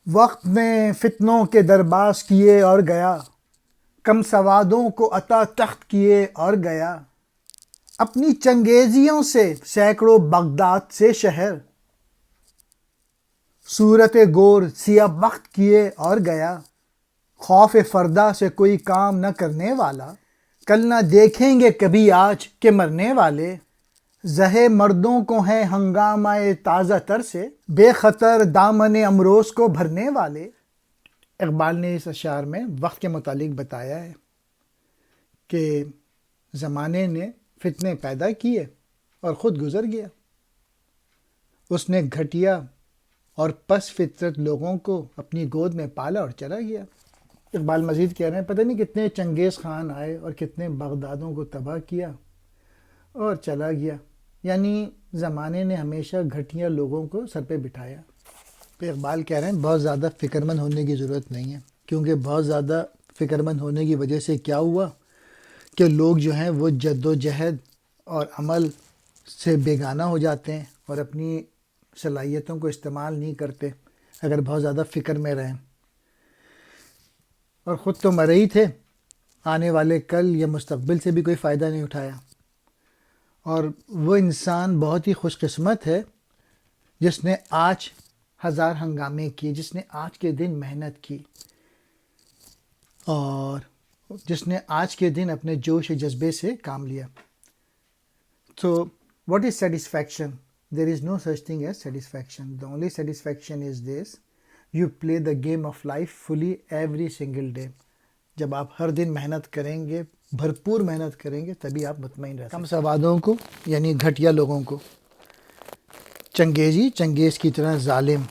وقت نے فتنوں کے درباز کیے اور گیا، کم سوادوں کو عطا تخت کیے اور گیا، اپنی چنگیزیوں سے سینکڑوں بغداد سے شہر، صورت گور سیاہ بخت کیے اور گیا، خوف فردا سے کوئی کام نہ کرنے والا، کل نہ دیکھیں گے کبھی آج کے مرنے والے، زہے مردوں کو ہیں ہنگامہ تازہ تر سے، بے خطر دامن امروز کو بھرنے والے۔ اقبال نے اس اشعار میں وقت کے متعلق بتایا ہے کہ زمانے نے فتنے پیدا کیے اور خود گزر گیا، اس نے گھٹیا اور پس فطرت لوگوں کو اپنی گود میں پالا اور چلا گیا۔ اقبال مزید کہہ رہے ہیں، پتہ نہیں کتنے چنگیز خان آئے اور کتنے بغدادوں کو تباہ کیا اور چلا گیا، یعنی زمانے نے ہمیشہ گھٹیا لوگوں کو سر پہ بٹھایا۔ تو اقبال کہہ رہے ہیں بہت زیادہ فکر مند ہونے کی ضرورت نہیں ہے، کیونکہ بہت زیادہ فکر مند ہونے کی وجہ سے کیا ہوا کہ لوگ جو ہیں وہ جد و جہد اور عمل سے بیگانہ ہو جاتے ہیں اور اپنی صلاحیتوں کو استعمال نہیں کرتے اگر بہت زیادہ فکر میں رہیں، اور خود تو مرے ہی تھے، آنے والے کل یا مستقبل سے بھی کوئی فائدہ نہیں اٹھایا۔ اور وہ انسان بہت ہی خوش قسمت ہے جس نے آج ہزار ہنگامے کیے، جس نے آج کے دن محنت کی اور جس نے آج کے دن اپنے جوش جذبے سے کام لیا۔ So what is satisfaction? There is no such thing as satisfaction. The only satisfaction is this: you play the game of life fully every single day. جب آپ ہر دن محنت کریں گے، بھرپور محنت کریں گے، تبھی آپ مطمئن رہ سکتے ہیں۔ کم سوادوں کو یعنی گھٹیا لوگوں کو، چنگیزی چنگیز کی طرح ظالم،